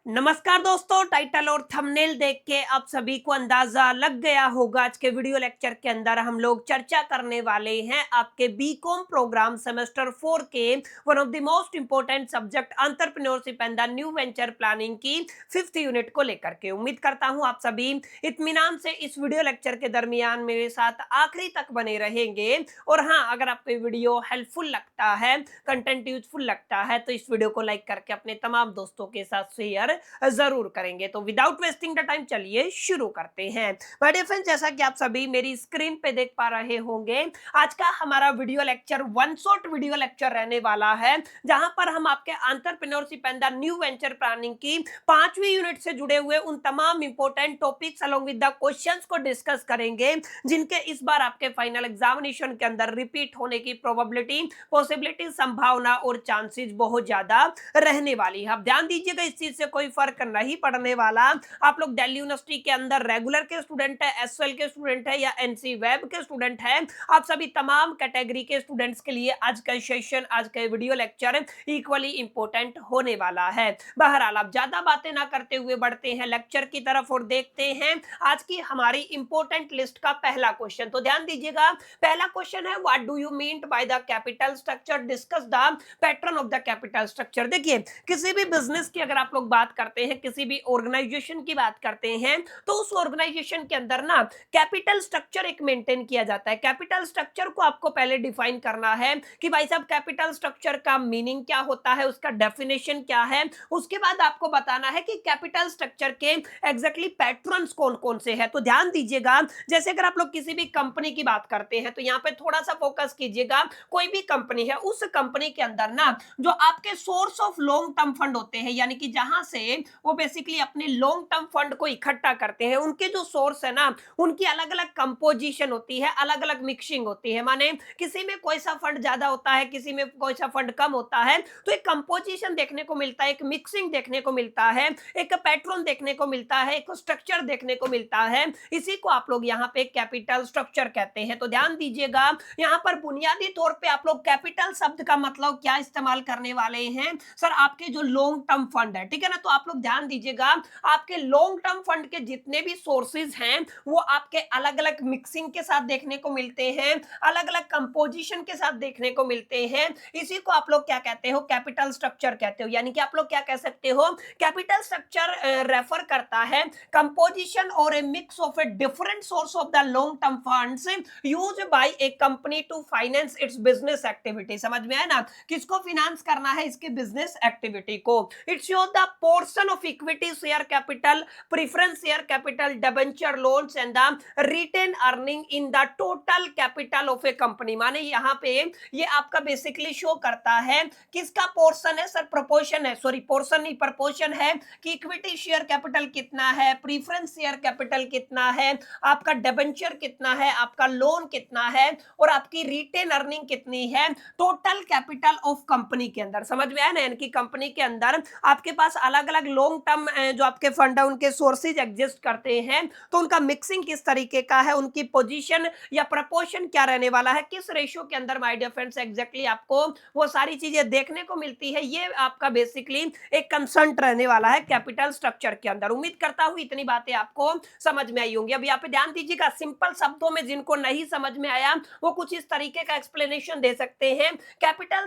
नमस्कार दोस्तों, टाइटल और थंबनेल देख के आप सभी को अंदाजा लग गया होगा। आज के वीडियो लेक्चर के अंदर हम लोग चर्चा करने वाले हैं आपके बीकॉम प्रोग्राम सेमेस्टर 4 के one of the most important subject entrepreneurship and the new venture planning की 5th यूनिट को लेकर के। उम्मीद करता हूं आप सभी इत्मीनान से इस वीडियो लेक्चर के दरमियान मेरे साथ आखिरी तक बने रहेंगे। और हाँ, अगर आपको वीडियो हेल्पफुल लगता है, कंटेंट यूजफुल लगता है, तो इस वीडियो को लाइक करके अपने तमाम दोस्तों के साथ शेयर जरूर करेंगे। तो विदाउट वेस्टिंग द टाइम चलिए शुरू करते हैं। माय डियर फ्रेंड्स, जैसा कि आप सभी मेरी स्क्रीन पे देख पा रहे होंगे, आज का हमारा video lecture one shot video lecture रहने वाला है, जहां पर हम आपके entrepreneurship and the new venture planning की 5वीं यूनिट से जुड़े हुए उन तमाम important topics along with the questions को डिस्कस करेंगे, जिनके इस बार आपके फाइनल एग्जामिनेशन के अंदर रिपीट होने की प्रोबेबिलिटी, पॉसिबिलिटी, संभावना और चांसेस बहुत ज्यादा रहने वाली है। आप ध्यान दीजिएगा, इस चीज से कोई फर्क नहीं पड़ने वाला। आप लोग दिल्ली यूनिवर्सिटी के अंदर रेगुलर के स्टूडेंट है, एसएल के स्टूडेंट है या एनसी वेब के स्टूडेंट है, आप सभी तमाम कैटेगरी के स्टूडेंट्स के लिए आज का सेशन, आज का वीडियो लेक्चर इक्वली इंपॉर्टेंट होने वाला है। बहरहाल आप ज्यादा बातें ना करते हुए बढ़ते हैं लेक्चर की तरफ और देखते हैं आज की हमारी इंपॉर्टेंट लिस्ट का पहला क्वेश्चन। तो ध्यान दीजिएगा, पहला क्वेश्चन है what do you mean by the capital structure, discuss the pattern of the capital structure. देखिए, किसी भी बिजनेस की अगर आप लोग बात करते हैं, किसी भी ऑर्गेनाइजेशन की बात करते हैं, तो उस ऑर्गेनाइजेशन के अंदर ना कैपिटल स्ट्रक्चर एक मेंटेन किया जाता है। कैपिटल स्ट्रक्चर को आपको पहले डिफाइन करना है कि भाई साहब कैपिटल स्ट्रक्चर का मीनिंग क्या होता है, उसका डेफिनेशन क्या है। उसके बाद आपको बताना है कि कैपिटल स्ट्रक्चर के एग्जैक्टली पैटर्न्स कौन कौन से हैं। तो ध्यान दीजिएगा, जैसे अगर आप लोग किसी भी कंपनी की बात करते हैं, तो यहाँ पे थोड़ा सा फोकस कीजिएगा। कोई भी कंपनी है, उस कंपनी के अंदर ना जो आपके source of long term fund होते हैं, यानी कि जहां से वो बेसिकली अपने लॉन्ग टर्म फंड को इकट्ठा करते हैं, उनके जो सोर्स है ना, उनकी अलग अलग कंपोजिशन होती है, अलग अलग मिक्सिंग होती है। माने किसी में कोई सा फंड ज्यादा होता है, किसी में कोई सा फंड कम होता है, तो एक कंपोजिशन देखने को मिलता है, एक मिक्सिंग देखने को मिलता है, एक पैटर्न देखने को मिलता है, एक स्ट्रक्चर देखने को मिलता है। इसी को आप लोग यहाँ पे कैपिटल स्ट्रक्चर कहते हैं। तो ध्यान दीजिएगा, यहाँ पर बुनियादी तौर पे आप लोग कैपिटल शब्द का मतलब क्या इस्तेमाल करने वाले हैं, सर आपके जो लॉन्ग टर्म फंड है, ठीक है ना। तो आप लोग ध्यान दीजिएगा, आपके लॉन्ग टर्म फंड के जितने भी सोर्सेज हैं, वो आपके अलग अलग मिक्सिंग के साथ देखने को मिलते हैं, अलग अलग कंपोजिशन के साथ देखने को मिलते हैं। इसी को आप लोग क्या कहते हो, कैपिटल स्ट्रक्चर कहते हो। यानी कि आप लोग क्या कह सकते हो, कैपिटल स्ट्रक्चर रेफर करता है कंपोजिशन और a mix of a different source of the long term funds used by a company to finance its business activity. समझ में आया ना, किसको फाइनेंस करना है, इसके बिजनेस एक्टिविटी को। It show the portion of equity share capital, preference share capital, debenture loans and the retain earning in the total capital of a company. माने यहाँ पे ये आपका बेसिकली शो करता है किसका पोर्शन है, सर प्रोपोर्शन है, सॉरी पोर्शन नहीं प्रपोर्शन है, कि इक्विटी शेयर कैपिटल कितना है, प्रेफरेंस शेयर कैपिटल कितना है, आपका डिबेंचर कितना है, आपका लोन कितना है, और आपकी रिटेन अर्निंग कितनी है टोटल कैपिटल ऑफ कंपनी के अंदर। समझ में आया ना, यानी कि कंपनी के अंदर आपके पास अलग अलग लॉन्ग टर्म जो आपके फंड है, उनके सोर्सेज एग्जिस्ट करते हैं, तो उनका मिक्सिंग किस तरीके का है, उनकी पोजीशन या प्रपोर्शन क्या रहने वाला है, किस रेशियो के अंदर माय डियर फ्रेंड्स एग्जैक्टली आपको वो सारी चीजें देखने को मिलती है। ये आपका बेसिकली एक कंसर्न रहने वाला है कैपिटल स्ट्रक्चर के अंदर। उम्मीद करता हूं इतनी बातें आपको समझ में आई होंगी। अभी आप ध्यान दीजिएगा, सिंपल शब्दों में जिनको नहीं समझ में आया वो कुछ इस तरीके का एक्सप्लेनेशन दे सकते हैं। कैपिटल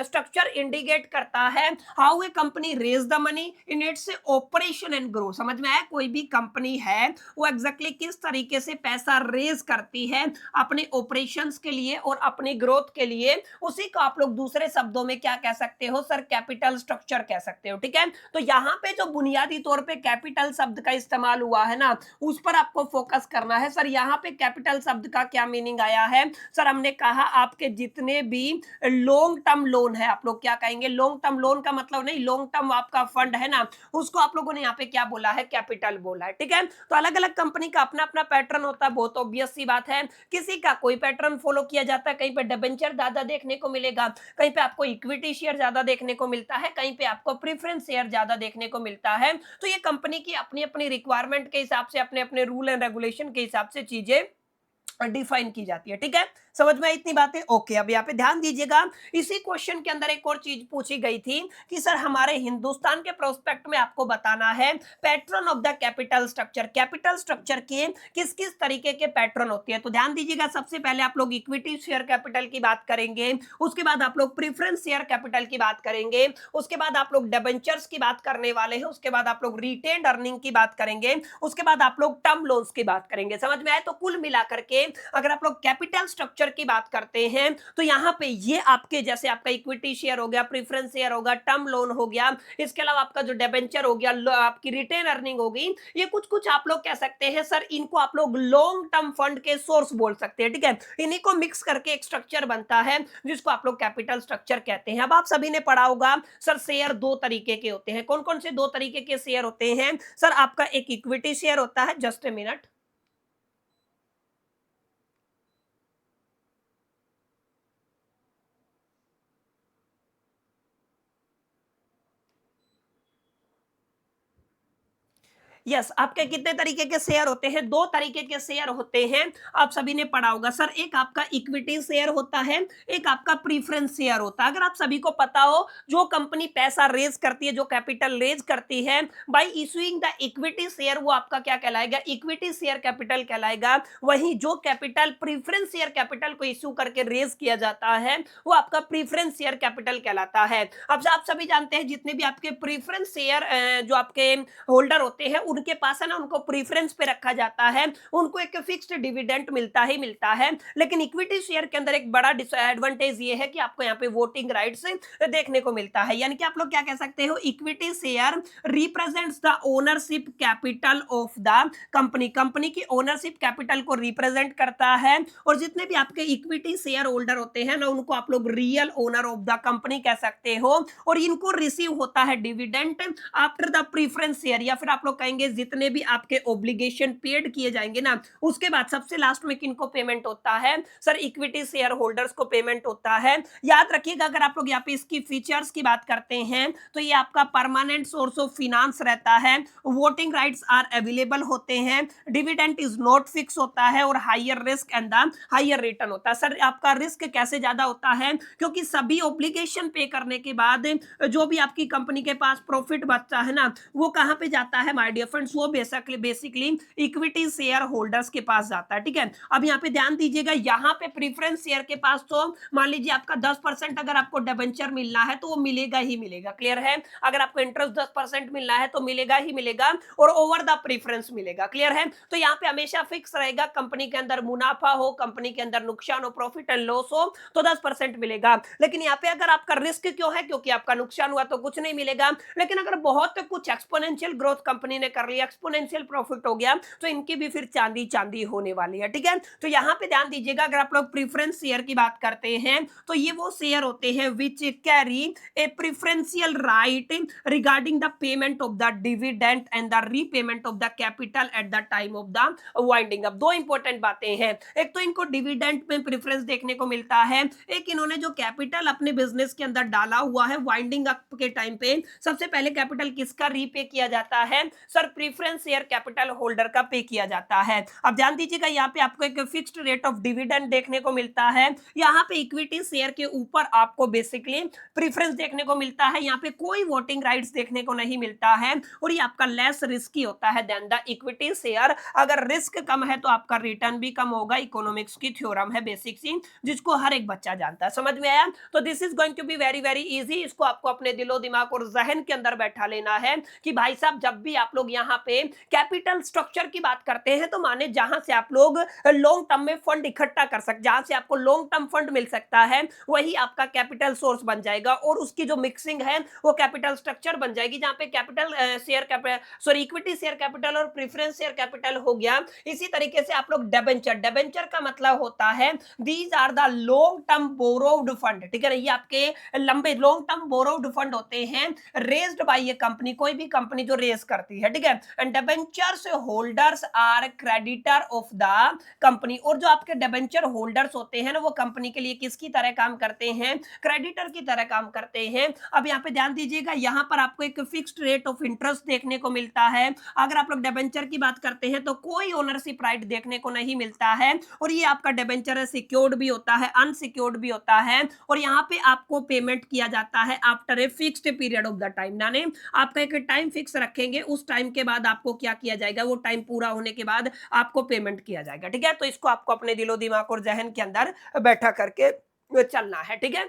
स्ट्रक्चर इंडिकेट करता है how a company raise the money in its operation and grow. समझ में आया, कोई भी कंपनी है वो एग्जैक्टली किस तरीके से पैसा रेज करती है अपने ऑपरेशंस के लिए और अपनी ग्रोथ के लिए, उसी को आप लोग दूसरे शब्दों में क्या कह सकते हो, सर कैपिटल स्ट्रक्चर कह सकते हो। ठीक है, तो यहाँ पे जो बुनियादी तौर पे कैपिटल शब्द का इस्तेमाल हुआ है ना, उस पर आपको फोकस करना है। सर यहाँ पे कैपिटल शब्द का क्या मीनिंग आया है, सर हमने कहा आपके जितने भी लॉन्ग टर्म लोन है, आप लोग क्या कहेंगे, लॉन्ग टर्म लोन का मतलब नहीं, लॉन्ग टर्म आपका फंड है ना, उसको आप लोगों ने यहाँ पे क्या बोला है, कैपिटल बोला है। ठीक है, तो अलग अलग कंपनी का अपना अपना पैटर्न होता है, बहुत ऑब्वियस सी बात है। किसी का कोई पैटर्न फॉलो किया जाता है, कहीं पे डिबेंचर ज्यादा देखने को मिलेगा, कहीं पे आपको इक्विटी शेयर ज्यादा देखने को मिलता है, कहीं पे आपको प्रेफरेंस शेयर ज्यादा देखने को मिलता है। तो ये कंपनी की अपनी अपनी रिक्वायरमेंट के हिसाब से, अपने अपने रूल एंड रेगुलेशन के हिसाब से चीजें डिफाइन की जाती है। ठीक है, समझ में आई इतनी बातें? ओके, अब यहाँ पे ध्यान दीजिएगा, इसी क्वेश्चन के अंदर एक और चीज पूछी गई थी कि सर हमारे हिंदुस्तान के प्रोस्पेक्ट में आपको बताना है pattern of the capital structure, capital structure के किस किस तरीके के पैटर्न होते हैं। तो ध्यान दीजिएगा, सबसे पहले आप लोग इक्विटी शेयर कैपिटल की बात करेंगे, उसके बाद आप लोग प्रीफरेंस शेयर कैपिटल की बात करेंगे, उसके बाद आप लोग डिबेंचर्स की बात करने वाले हैं, उसके बाद आप लोग रिटेन्ड अर्निंग की बात करेंगे, उसके बाद आप लोग टर्म लोन्स की बात करेंगे। समझ में आए? तो कुल मिलाकर के अगर आप लोग कैपिटल स्ट्रक्चर की बात करते हैं तो यहां पे ये आपके जैसे आपका इक्विटी शेयर हो गया, प्रीफरेंस शेयर होगा, टर्म लोन हो गया, इसके अलावा आपका जो डिबेंचर हो गया, आपकी रिटेन अर्निंग होगी, ये कुछ कुछ आप लोग कह सकते हैं सर इनको आप लोग लॉन्ग टर्म फंड के सोर्स बोल सकते हैं। ठीक है, इन्हीं को मिक्स करके एक स्ट्रक्चर बनता है जिसको आप लोग कैपिटल स्ट्रक्चर कहते हैं। अब आप सभी ने पढ़ा होगा सर शेयर दो तरीके के होते हैं। कौन कौन से दो तरीके के शेयर होते हैं सर? आपका एक इक्विटी शेयर होता है, जस्ट ए मिनट, यस, आपके कितने तरीके के शेयर होते हैं? दो तरीके के शेयर होते हैं, आप सभी ने पढ़ा होगा सर। एक आपका इक्विटी शेयर होता है, एक आपका प्रीफरेंस शेयर होता है। अगर आप सभी को पता हो, जो कंपनी पैसा रेज करती है, जो कैपिटल रेज करती है bye issuing the equity share, वो आपका क्या कहलाएगा? इक्विटी शेयर कैपिटल कहलाएगा। वहीं जो कैपिटल प्रीफरेंस शेयर कैपिटल को इश्यू करके रेज किया जाता है वो आपका प्रीफरेंस शेयर कैपिटल कहलाता है। अब आप सभी जानते हैं जितने भी आपके प्रीफरेंस शेयर जो आपके होल्डर होते हैं उनके पास है ना, उनको प्रीफरेंस पे रखा जाता है, उनको एक फिक्स्ड डिविडेंड मिलता ही मिलता है। लेकिन इक्विटी शेयर के अंदर एक बड़ा डिसएडवांटेज ये है कि आपको यहाँ पे वोटिंग राइट्स देखने को मिलता है। यानी कि आप लोग क्या कह सकते हो, equity share represents the ownership capital of the company, company की ओनरशिप कैपिटल को रिप्रेजेंट करता है। और जितने भी आपके इक्विटी शेयर होल्डर होते हैं ना, उनको आप लोग real owner of the company कह सकते हो। और इनको रिसीव होता है dividend after the preference share, या फिर आप लोग कहेंगे जितने भी आपके ओब्लिगेशन पेड किए जाएंगे ना, उसके बाद सबसे लास्ट में किनको पेमेंट होता है सर? इक्विटी शेयर होल्डर्स को पेमेंट होता है। याद रखिएगा, अगर आप लोग यहाँ पे इसकी फीचर्स की बात करते हैं तो ये आपका परमानेंट सोर्स ऑफ फिनांस रहता है, वोटिंग राइट्स आर अवेलेबल होते हैं, डिविडेंड इज नॉट फिक्स होता है, और higher risk and the higher return होता है। सर आपका रिस्क कैसे ज्यादा होता है? क्योंकि सभी ओब्लिगेशन पे करने के बाद जो भी आपकी कंपनी के पास प्रॉफिट बचता है ना, वो कहां पे जाता है माय डियर फ्रेंड्स? वो बेसिकली इक्विटी शेयर होल्डर्स के पास जाता है। ठीक है, अब यहाँ पे ध्यान दीजिएगा, यहाँ पे प्रीफरेंस शेयर के पास तो मान लीजिए आपका 10% अगर आपको डिबेंचर मिलना है तो वो मिलेगा ही मिलेगा। क्लियर है? अगर आपको इंटरेस्ट 10% मिलना है तो मिलेगा ही मिलेगा, और ओवर द प्रीफरेंस मिलेगा। क्लियर है? तो यहाँ पे हमेशा फिक्स रहेगा, कंपनी के अंदर मुनाफा हो, कंपनी के अंदर नुकसान हो, प्रॉफिट एंड लॉस हो, तो 10% मिलेगा। लेकिन यहाँ पे अगर आपका रिस्क क्यों है? क्योंकि आपका नुकसान हुआ तो कुछ नहीं मिलेगा। लेकिन अगर बहुत कुछ एक्सपोनेंशियल ग्रोथ कंपनी ने कर लिया, एक्सपोनेंशियल प्रॉफिट हो गया, तो इनकी भी फिर चांदी चांदी होने वाली है। ठीक है, तो यहाँ पे ध्यान दीजिएगा, अगर आप लोग प्रीफरेंस शेयर की बात करते हैं तो ये वो शेयर होते हैं which carry A preferential right regarding the payment of the dividend and the repayment of the capital eight the time of the winding up. दो इंपॉर्टेंट बातें हैं, एक तो इनको डिविडेंड में प्रेफरेंस देखने को मिलता है, एक इन्होंने जो कैपिटल अपने बिजनेस के अंदर डाला हुआ है वाइंडिंग अप के टाइम पे, सबसे पहले कैपिटल किसका रीपे किया जाता है sir? Preference share capital holder का पे किया जाता है। अब ध्यान दीजिएगा, यहाँ पे आपको एक फिक्स्ड रेट ऑफ डिविडेंड देखने को मिलता है, यहाँ पे इक्विटी शेयर के ऊपर आपको बेसिकली प्रीफरेंस देखने को मिलता है, यहाँ पे कोई वोटिंग राइट्स देखने को नहीं मिलता है, और ये आपका लेस रिस्की होता है देन द इक्विटी शेयर। अगर रिस्क कम है तो आपका रिटर्न भी कम होगा। इकोनॉमिक्स की थ्योरम है बेसिक सी, जिसको हर एक बच्चा जानता है। समझ में आया? तो this is going to be very very easy. इसको आपको अपने दिलो दिमाग और जहन के अंदर बैठा लेना है कि भाई साहब, जब भी आप लोग यहाँ पे कैपिटल स्ट्रक्चर की बात करते हैं तो माने जहां से आप लोग लॉन्ग टर्म में फंड इकट्ठा कर सकते, जहां से आपको लॉन्ग टर्म फंड मिल सकता है, वही आपका कैपिटल सोर्स बन जाएगा, और उसकी जो मिक्सिंग है वो कैपिटल स्ट्रक्चर बन जाएगी, जहां पे capital share equity share capital और प्रीफरेंस शेयर कैपिटल हो गया। इसी तरीके से आप लोग डिबेंचर, डिबेंचर का मतलब होता है these are the long term borrowed fund. ठीक है, ये आपके लंबे लॉन्ग टर्म बोरोव्ड फंड होते हैं रेज्ड बाय ये कंपनी, कोई भी कंपनी जो रेज करती है। ठीक ठीक है। And debentures holders are creditor of the company, और जो आपके डिबेंचर होल्डर्स होते हैं ना वो कंपनी के लिए किसकी तरह काम करते हैं, क्रेडिटर की तरह काम करते हैं। अब यहाँ पे ध्यान दीजिएगा, यहाँ पर आपको एक फिक्स्ड रेट ऑफ इंटरेस्ट देखने को मिलता है। अगर आप लोग डिबेंचर की बात करते हैं तो कोई ओनरशिप राइट देखने को नहीं मिलता है, और ये आपका डिबेंचर है सिक्योर्ड भी होता है, अनसिक्योर्ड भी होता है, और यहाँ पे आपको पेमेंट किया जाता है after a fixed period of the time, यानी आपका एक टाइम फिक्स रखेंगे, उस टाइम के बाद आपको क्या किया जाएगा, वो टाइम पूरा होने के बाद आपको पेमेंट किया जाएगा। ठीक है, तो इसको आपको अपने दिलो दिमाग और जहन के अंदर बैठा करके चलना है। ठीक है,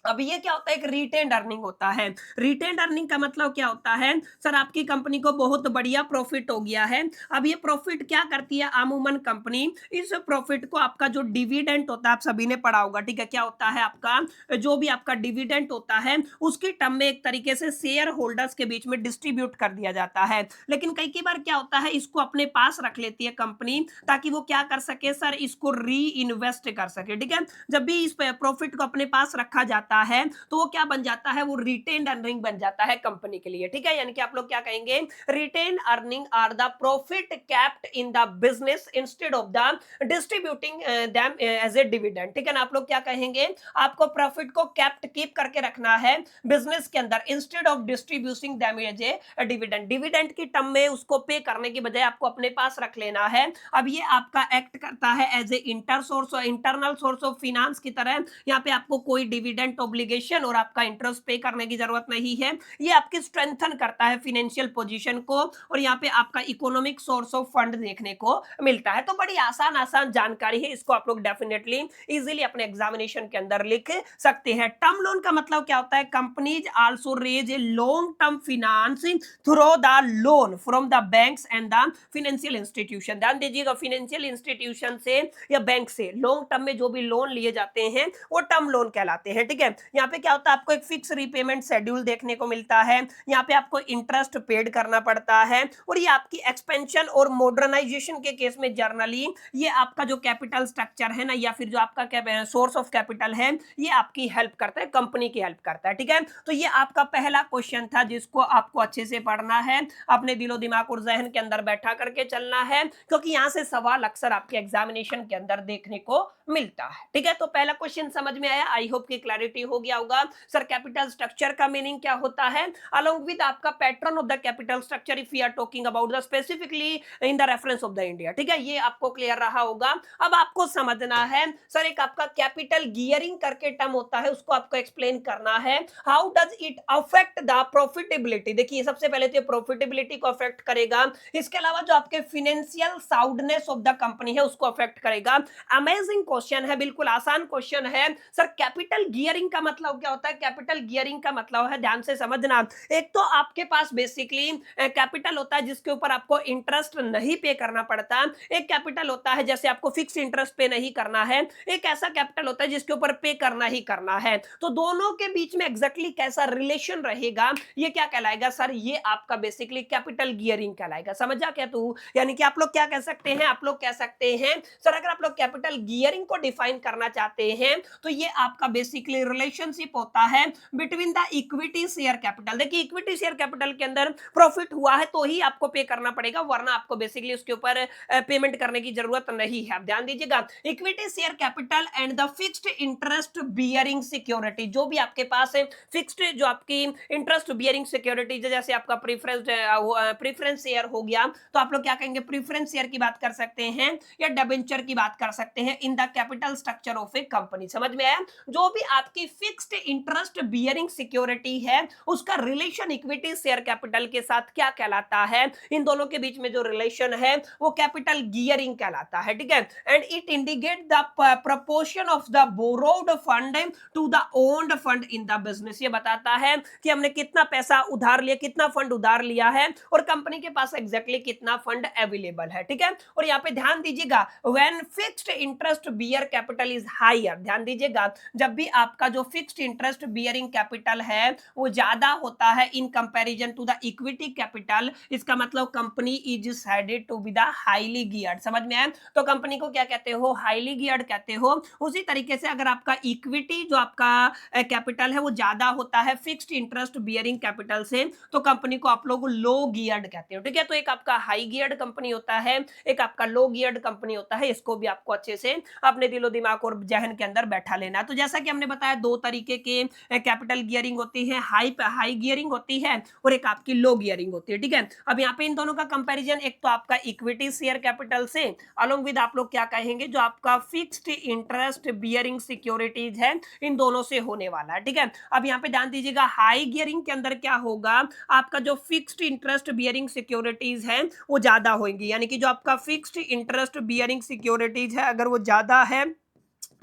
अब ये क्या होता है, एक रिटेन्ड अर्निंग होता है। रिटेन्ड अर्निंग का मतलब क्या होता है, सर आपकी कंपनी को बहुत बढ़िया प्रॉफिट हो गया है। अब ये प्रॉफिट क्या करती है अमूमन कंपनी, इस प्रॉफिट को आपका जो डिविडेंड होता है, आप सभी ने पढ़ा होगा, ठीक है, क्या होता है आपका जो भी आपका डिविडेंड होता है उसकी टर्म में एक तरीके से शेयर होल्डर्स के बीच में डिस्ट्रीब्यूट कर दिया जाता है। लेकिन कई बार क्या होता है, इसको अपने पास रख लेती है कंपनी ताकि वो क्या कर सके सर, इसको री इन्वेस्ट कर सके। ठीक है, जब भी इस प्रॉफिट को अपने पास रखा जाता है तो वो क्या बन जाता है, वो रिटेन्ड अर्निंग बन जाता है कंपनी के लिए। ठीक है, यानी कि आप लोग क्या कहेंगे, retained earning are the profit kept in the business instead of the distributing them as a dividend. ठीक है ना, आप लोग क्या कहेंगे, आपको प्रॉफिट को कैप्ट कीप करके रखना है बिजनेस के अंदर instead of distributing them as a dividend. Dividend की टर्म में उसको पे करने की बजाय आपको अपने पास रख लेना है। अब ये आपका एक्ट करता है as a internal source of finance की तरह। यहाँ पे आपको कोई डिविडेंड ऑब्लिगेशन और आपका इंटरेस्ट पे करने की जरूरत नहीं है। ये आपकी स्ट्रेंथन करता है फाइनेंशियल पोजीशन को, और यहाँ पे आपका इकोनॉमिक सोर्स ऑफ फंड देखने को मिलता है। तो बड़ी आसान जानकारी है, इसको आप लोग डेफिनेटली इजीली अपने एग्जामिनेशन के अंदर लिख सकते हैं। टर्म लोन का मतलब क्या होता है, companies also raise a long term finance through the loan from the banks and the financial institution. ध्यान दीजिएगा, फाइनेंशियल इंस्टीट्यूशन से या बैंक से लॉन्ग टर्म में जो भी लोन लिए जाते हैं वो टर्म लोन कहलाते हैं। ठीक है, यहाँ पे क्या होता है, आपको एक फिक्स रीपेमेंट शेड्यूल देखने को मिलता है, यहाँ पे आपको इंटरेस्ट पेड करना पड़ता है, और ये आपकी एक्सपेंशन और मॉडर्नाइजेशन के केस में जर्नली ये आपका जो कैपिटल स्ट्रक्चर है ना, या फिर जो आपका सोर्स ऑफ कैपिटल है, ये आपकी हेल्प करता है, कंपनी की हेल्प करता है। ठीक है, तो ये आपका पहला क्वेश्चन था जिसको आपको अच्छे से पढ़ना है, अपने दिलो दिमाग और जहन के अंदर बैठा करके चलना है, क्योंकि यहाँ से सवाल अक्सर आपके एग्जामिनेशन के अंदर देखने को मिलता है। ठीक है, तो पहला क्वेश्चन समझ में आया, आई होप की क्लैरिटी हो गया होगा। सर कैपिटल स्ट्रक्चर का मीनिंग क्या होता है, अलोंग विद आपका pattern of the capital structure if we are talking about the specifically in the reference of the India. ठीक है, ये आपको क्लियर रहा होगा। अब आपको समझना है सर, एक आपका कैपिटल गियरिंग करके टर्म होता है, उसको आपको एक्सप्लेन करना है, how does it affect the profitability. देखिए सबसे पहले तो प्रॉफिटेबिलिटी को अफेक्ट करेगा, इसके अलावा जो आपके financial soundness of the company है उसको अफेक्ट करेगा। अमेजिंग क्वेश्चन है, बिल्कुल आसान क्वेश्चन है। सर कैपिटल गियरिंग का मतलब क्या होता है, कैपिटल गियरिंग का मतलब है, ध्यान से समझना, एक तो आपके पास बेसिकली कैपिटल होता है जिसके ऊपर आपको इंटरेस्ट नहीं पे करना पड़ता, एक कैपिटल होता है जैसे आपको फिक्स इंटरेस्ट पे नहीं करना है, एक ऐसा कैपिटल होता है जिसके ऊपर पे करना ही करना है। तो दोनों के बीच में एग्जैक्टली कैसा रिलेशन रहेगा, ये क्या कहलाएगा सर, ये आपका बेसिकली कैपिटल गियरिंग कहलाएगा। समझा क्या तू, यानी कि आप लोग क्या कह सकते हैं, आप लोग कह सकते हैं सर अगर आप लोग कैपिटल गियरिंग को डिफाइन करना चाहते हैं तो ये आपका बेसिकली रिलेशनशिप होता है between the equity share capital. देखिए इक्विटी शेयर कैपिटल के अंदर प्रॉफिट हुआ है तो ही आपको पे करना पड़ेगा, वरना आपको बेसिकली उसके ऊपर पेमेंट करने की जरूरत नहीं है। आप ध्यान दीजिएगा, equity share capital and the fixed interest bearing security, जो भी आपके पास है फिक्स्ड जो आपकी इंटरेस्ट बियरिंग सिक्योरिटी, जैसे आपका प्रीफरेंस शेयर हो गया, तो आप लोग क्या कहेंगे, प्रीफरेंस शेयर की बात कर सकते हैं या डिबेंचर की बात कर सकते हैं in the capital structure of a company. समझ में आया, जो भी आपकी फिक्स्ड इंटरेस्ट बियरिंग सिक्योरिटी है उसका रिलेशन इक्विटी शेयर कैपिटल के साथ क्या कहलाता है, इन दोनों के बीच में जो रिलेशन है वो कैपिटल गियरिंग कहलाता है। ठीक है, and it indicate the proportion of the borrowed fund to the owned fund in the business. ये बताता है कि हमने कितना पैसा उधार लिया, कितना फंड उधार लिया है और कंपनी के पास एग्जैक्टली कितना फंड अवेलेबल है। ठीक है, और यहाँ पे ध्यान दीजिएगा, when fixed interest bear capital is higher, ध्यान दीजिएगा जब भी आपका जो फिक्स्ड इंटरेस्ट बियरिंग कैपिटल है वो ज्यादा होता है in comparison to the equity capital, इसका मतलब company is sided to be the highly geared. समझ में आया? तो कंपनी को क्या कहते हो? हाईली गियर्ड कहते हो। उसी तरीके से अगर आपका इक्विटी जो आपका कैपिटल है वो ज्यादा होता है फिक्स्ड इंटरेस्ट बियरिंग कैपिटल से, तो कंपनी को आप लोग लो गियर्ड कहते हो। ठीक है, तो एक आपका हाई गियर्ड कंपनी होता है, एक आपका लो गियर्ड कंपनी होता है। इसको भी आपको अच्छे से अपने दिलो दिमाग और जहन के अंदर बैठा लेना। तो जैसा कि हमने बताया दो तरीके के कैपिटल गियरिंग होती है, हाई गियरिंग होती है और एक आपकी लो गियरिंग होती है। ठीक है, अब यहाँ पे इन दोनों का कंपैरिजन एक तो आपका इक्विटी शेयर कैपिटल से अलोंग विद आप लोग क्या कहेंगे जो आपका फिक्स्ड इंटरेस्ट बियरिंग सिक्योरिटीज है, इन दोनों से होने वाला है। ठीक है, अब यहाँ पे ध्यान दीजिएगा हाई गियरिंग के अंदर क्या होगा, आपका जो फिक्स्ड इंटरेस्ट बियरिंग सिक्योरिटीज है वो ज्यादा होंगी, यानी कि जो आपका फिक्स्ड इंटरेस्ट बियरिंग सिक्योरिटीज है अगर वो ज्यादा है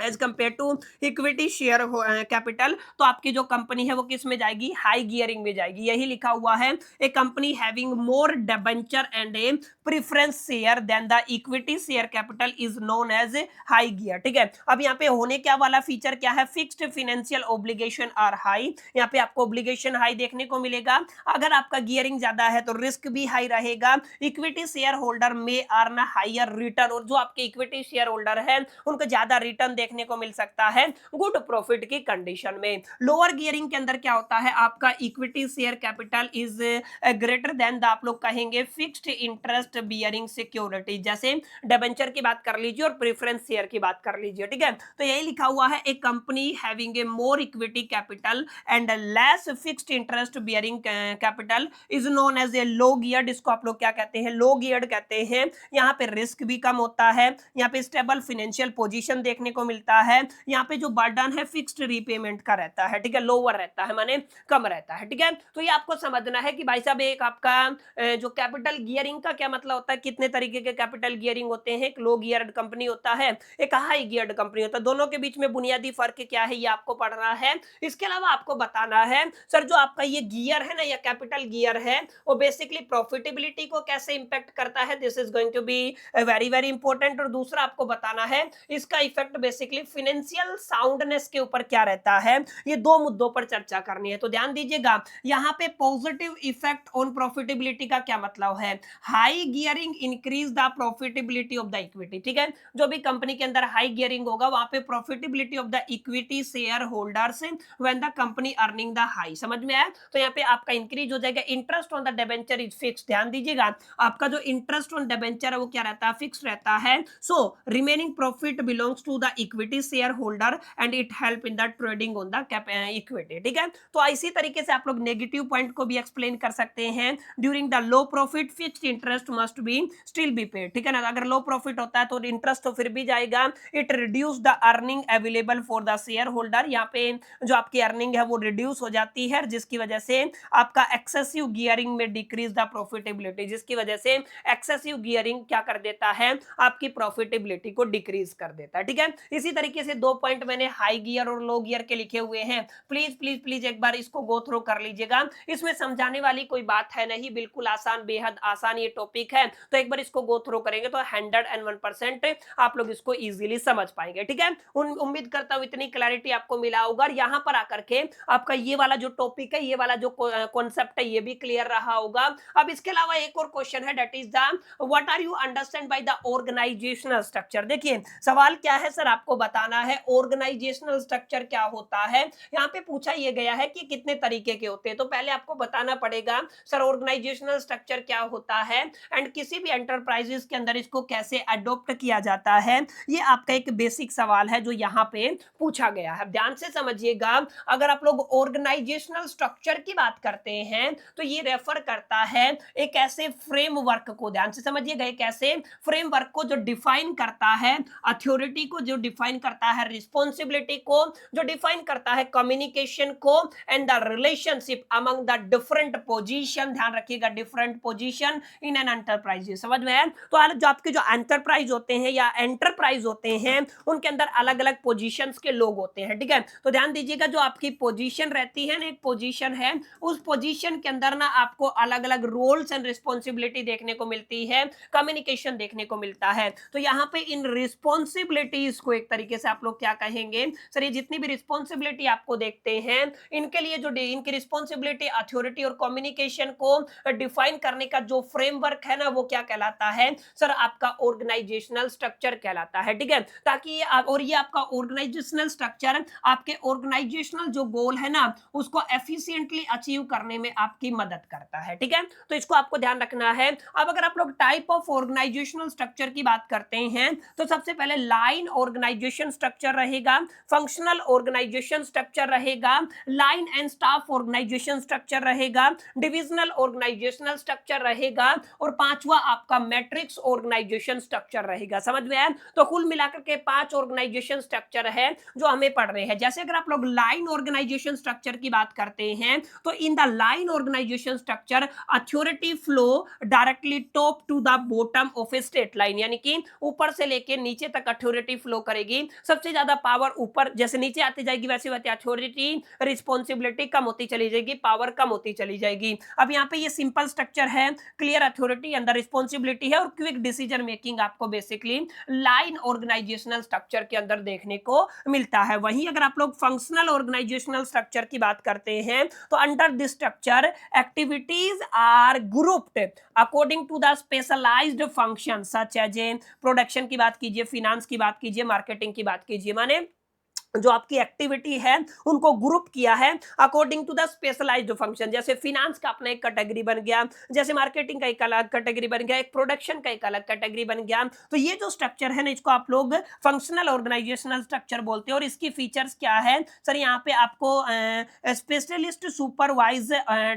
as compare to equity share capital, तो आपकी जो कंपनी है वो किस में जाएगी? हाई गियरिंग में जाएगी। यही लिखा हुआ है, a company having more debenture and a preference share then the equity share capital is known as high gear. ठीक है, अब यहाँ पे होने क्या वाला फीचर क्या है? Fixed financial obligation are high, यहाँ पे आपको ऑब्लिगेशन हाई देखने को मिलेगा। अगर आपका गियरिंग ज्यादा है तो रिस्क भी हाई रहेगा। इक्विटी शेयर होल्डर में अर्न हायर रिटर्न, और जो आपके इक्विटी शेयर होल्डर है उनको ज्यादा रिटर्न देखने को मिल सकता है गुड प्रॉफिट की कंडीशन में। लोअर गियरिंग के अंदर क्या होता है? आपका equity share capital is greater than the आप लोग कहेंगे फिक्स्ड इंटरेस्ट बियरिंग सिक्योरिटी, जैसे डिबेंचर की बात कर लीजिए और प्रेफरेंस शेयर की बात कर लीजिए। ठीक है, तो यही लिखा हुआ है, एक company having a more equity capital and less fixed interest bearing capital is known as a low geared. इसको आप लोग क्या कहते हैं? लो गियर्ड कहते हैं। यहाँ पे रिस्क भी कम होता है, यहाँ पे स्टेबल फाइनेंशियल पोजीशन देखने को मिलता है, यहाँ पे जो बर्डन है फिक्स्ड रीपेमेंट का रहता है। ठीक है, लोअर रहता है माने कम रहता है। ठीक है, तो ये आपको समझना है कि भाई साहब एक आपका जो कैपिटल गियरिंग का क्या मतलब होता है, कितने तरीके के कैपिटल गियरिंग होते हैं। एक लो गियर्ड कंपनी होता है, एक हाई गियर्ड कंपनी होता है। दोनों के बीच में बुनियादी फर्क क्या है ये आपको पढ़ना है। इसके अलावा आपको बताना है सर जो आपका ये गियर है ना, या कैपिटल गियर है, वो बेसिकली प्रॉफिटेबिलिटी को कैसे इंपैक्ट करता है। This is going to be very very important. और दूसरा आपको बताना है इसका इफेक्ट बेसिकली फाइनेंशियल साउंडनेस के ऊपर क्या रहता है। ये दो मुद्दों पर चर्चा करनी है, तो ध्यान दीजिएगा। यहाँ पे पॉजिटिव इफेक्ट ऑन प्रॉफिटेबिलिटी का क्या मतलब है? High gearing increase the profitability of the equity. ठीक है, जो भी कंपनी के अंदर हाई गियरिंग होगा वहां पे profitability of the equity share holders when the company earning the high. समझ में आया? तो यहाँ पे आपका इंक्रीज हो जाएगा। Interest on the debenture is fixed, ध्यान दीजिएगा आपका जो इंटरेस्ट ऑन डिबेंचर है वो क्या रहता है? फिक्स्ड रहता है। So remaining profit belongs to the equity share holder and it help in the trading on the equity. ठीक है, तो इसी तरीके से आप लोग नेगेटिव पॉइंट को भी एक्सप्लेन कर सकते हैं। During the low profit fixed interest must be still be paid. ठीक है ना, अगर लो प्रॉफिट होता है तो इंटरेस्ट तो फिर भी जाएगा। It reduce the earning available for the share holder, यहाँ पे जो आपकी अर्निंग है वो रिड्यूस हो जाती है, जिसकी वजह से आपका एक्सेसिव गियरिंग में डिक्रीज द प्रॉफिटेबिलिटी, जिसकी वजह से एक्सेसिव गियरिंग क्या कर देता है? आपकी प्रॉफिटेबिलिटी को डिक्रीज कर देता है। ठीक है, इसी तरीके से दो पॉइंट मैंने हाई गियर और लो गियर के लिखे हुए हैं। प्लीज प्लीज प्लीज एक बार इसको गो थ्रू कर लीजिएगा। इसमें समझाने वाली कोई बात है नहीं, बिल्कुल आसान, बेहद आसान ये टॉपिक है। तो एक बार इसको गो थ्रू करेंगे तो 101% आप लोग इसको इजीली समझ पाएंगे। ठीक है, उम्मीद करता हूं इतनी क्लैरिटी आपको मिला होगा। और यहां पर आकर के आपका ये वाला जो टॉपिक है, ये वाला जो कॉन्सेप्ट है, ये भी क्लियर रहा होगा। अब इसके अलावा एक और क्वेश्चन है, that is the what are you understand by the organisational structure. देखिए सवाल क्या है सर, आपको बताना है ऑर्गेनाइजेशनल स्ट्रक्चर क्या होता है। यहाँ पे पूछा ये गया है कि कितने तरीके के होते हैं, तो पहले आपको बताना पड़ेगा सर ऑर्गेनाइजेशनल स्ट्रक्चर क्या होता है एंड किसी भी एंटरप्राइजेस के अंदर इसको कैसे अडॉप्ट किया जाता है। ये आपका एक बेसिक सवाल है जो यहाँ पे पूछा गया है, ध्यान से समझिएगा। अगर आप लोग ऑर्गेनाइजेशनल स्ट्रक्चर की बात करते हैं तो ये रेफर करता है एक ऐसे फ्रेमवर्क को, ध्यान से समझिएगा, एक ऐसे फ्रेमवर्क को जो डिफाइन करता है अथॉरिटी को, जो डिफाइन करता है रिस्पॉन्सिबिलिटी को, जो डिफाइन करता है कम्युनिकेशन को and the relationship among the different position. ध्यान रखिएगा, different position in an enterprise, समझ में है? तो जो आपके जो एंटरप्राइज होते हैं या एंटरप्राइज होते हैं उनके अंदर अलग अलग पोजीशंस के लोग होते हैं। ठीक है, तो ध्यान दीजिएगा जो आपकी पोजीशन रहती है ना, एक पोजीशन है, उस पोजीशन के अंदर ना आपको अलग अलग रोल्स एंड रिस्पॉन्सिबिलिटी देखने को मिलती है, कम्युनिकेशन देखने को मिलता है। तो यहाँ पे इन रिस्पॉन्सिबिलिटीज को एक तरीके से आप लोग क्या कहेंगे सर, ये जितनी भी रिस्पॉन्सिबिलिटी आपको देखते हैं इनके लिए जो इनकी रिस्पॉन्सिबिलिटी, अथॉरिटी और कम्युनिकेशन को डिफाइन करने का जो फ्रेमवर्क है ना, वो क्या कहलाता है सर, आपका ऑर्गेनाइजेशनल स्ट्रक्चर कहलाता है। ठीक है, ताकि ये आपका ऑर्गेनाइजेशनल स्ट्रक्चर आपके ऑर्गेनाइजेशनल जो गोल है ना उसको एफिशिएंटली अचीव करने में आपकी मदद करता है। ठीक है, तो इसको आपको ध्यान रखना है। अब अगर आप लोग टाइप ऑफ ऑर्गेनाइजेशनल स्ट्रक्चर की बात करते हैं तो सबसे पहले लाइन ऑर्गेनाइजेशन स्ट्रक्चर रहेगा, फंक्शनल ऑर्गेनाइजेशन स्ट्रक्चर रहेगा, line and staff organisation structure रहेगा, डिविजनल ऑर्गेनाइजेशनल स्ट्रक्चर रहेगा और पांचवा आपका मैट्रिक्स ऑर्गेनाइजेशन स्ट्रक्चर रहेगा। समझ में आया? तो कुल मिलाकर के 5 ऑर्गेनाइजेशन स्ट्रक्चर है जो हमें पढ़ रहे हैं। जैसे अगर आप लोग लाइन ऑर्गेनाइजेशन स्ट्रक्चर की बात करते हैं तो in the line organisation structure authority flow directly top to the bottom of a straight line, यानी कि ऊपर से लेके नीचे तक अथॉरिटी फ्लो करेगी। सबसे ज्यादा पावर ऊपर जैसे नीचे आती जाएगी वैसे वैसे अथॉरिटी रिस्पॉन्सिबिलिटी कम होती चली जाएगी, पावर कम होती चली जाएगी। अब यहाँ पे ये सिंपल स्ट्रक्चर है, क्लियर अथॉरिटी अंदर रिस्पॉन्सिबिलिटी है और क्विक डिसीजन मेकिंग आपको बेसिकली लाइन ऑर्गेनाइजेशनल स्ट्रक्चर के अंदर देखने को मिलता है। वहीं अगर आप लोग फंक्शनल ऑर्गेनाइजेशनल स्ट्रक्चर की बात करते हैं तो under this structure activities are grouped according to the specialised function such as a production की बात कीजिए, फिनांस की बात कीजिए, मार्केटिंग की बात कीजिए, माने जो आपकी एक्टिविटी है उनको ग्रुप किया है according to the specialised function. जैसे फिनांस का अपना एक कैटेगरी बन गया, जैसे मार्केटिंग का एक अलग कैटेगरी बन गया, एक प्रोडक्शन का एक अलग कैटेगरी बन गया। तो ये जो स्ट्रक्चर है ना इसको आप लोग फंक्शनल ऑर्गेनाइजेशनल स्ट्रक्चर बोलते हैं। और इसकी फीचर्स क्या है सर, यहाँ पे आपको स्पेशलिस्ट सुपरवाइज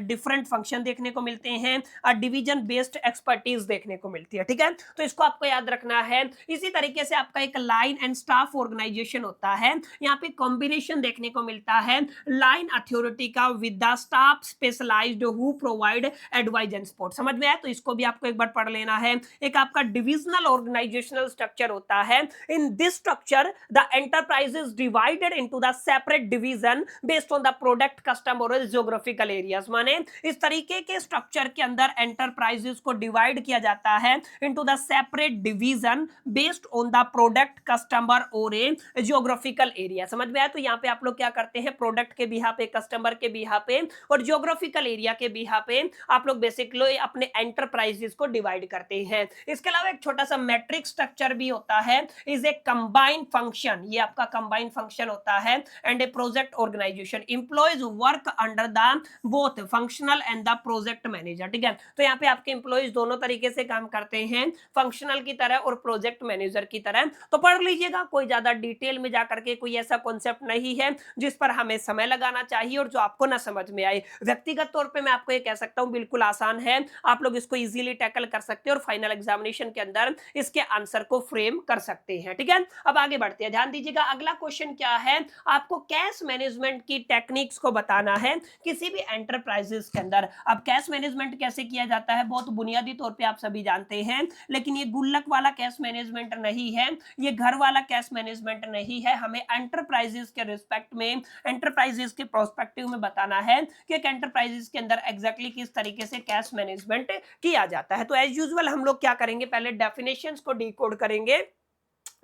डिफरेंट फंक्शन देखने को मिलते हैं, डिवीजन बेस्ड एक्सपर्टीज देखने को मिलती है। ठीक है, तो इसको आपको याद रखना है। इसी तरीके से आपका एक लाइन एंड स्टाफ ऑर्गेनाइजेशन होता है, यहाँ पे कॉम्बिनेशन देखने को मिलता है लाइन अथॉरिटी का with the staff specialised who provide advice and support. समझ में आया? तो इसको भी आपको एक बार पढ़ लेना है। एक आपका डिविजनल ऑर्गेनाइजेशनल स्ट्रक्चर होता है। In this structure the enterprise is divided into the separate division based on the product, customer और ज्योग्राफिकल एरियाज। माने इस तरीके के स्ट्रक्चर के अंदर एंटरप्राइजेस को डिवाइड किया जाता है into the separate division based on the product, customer और ए ज्योग्राफिकल एरिया। समझ में आया? तो यहाँ पे आप लोग क्या करते हैं, प्रोडक्ट के बिहा पे, कस्टमर के बिहा पे और ज्योग्राफिकल एरिया के बिहा पे आप लोग बेसिकली अपने एंटरप्राइजेस को डिवाइड करते हैं। इसके अलावा एक छोटा सा मैट्रिक्स स्ट्रक्चर भी होता है, इज ए कंबाइंड फंक्शन। ये आपका कंबाइंड फंक्शन होता है and a project organisation employees work under the both functional and the project manager. ठीक है, तो यहाँ पे आपके एम्प्लॉयज दोनों तरीके से काम करते हैं, फंक्शनल की तरह और प्रोजेक्ट मैनेजर की तरह। तो पढ़ लीजिएगा, कोई ज्यादा डिटेल में जाकर के कोई ऐसा कॉन्सेप्ट नहीं है जिस पर हमें समय लगाना चाहिए और जो आपको ना समझ में आए। व्यक्तिगत तौर पे मैं आपको ये कह सकता हूं बिल्कुल आसान है, आप लोग इसको इजीली टैकल कर सकते हैं और फाइनल एग्जामिनेशन के अंदर इसके आंसर को फ्रेम कर सकते हैं। ठीक है, अब आगे बढ़ते हैं, ध्यान दीजिएगा। अगला क्वेश्चन क्या है, आपको कैश मैनेजमेंट की टेक्निक्स को बताना है किसी भी एंटरप्राइजेस के अंदर। अब कैश मैनेजमेंट कैसे किया जाता है बहुत बुनियादी तौर पे आप सभी जानते हैं, लेकिन ये गुल्लक वाला कैश मैनेजमेंट नहीं है, ये घर वाला कैश मैनेजमेंट नहीं है। हमें एंटरप्राइजेस के रिस्पेक्ट में, एंटरप्राइजेस के प्रोस्पेक्टिव में बताना है कि एक एंटरप्राइजेस के अंदर एग्जैक्टली किस तरीके से कैश मैनेजमेंट किया जाता है। तो एज यूजुअल हम लोग क्या करेंगे, पहले डेफिनेशंस को डिकोड करेंगे।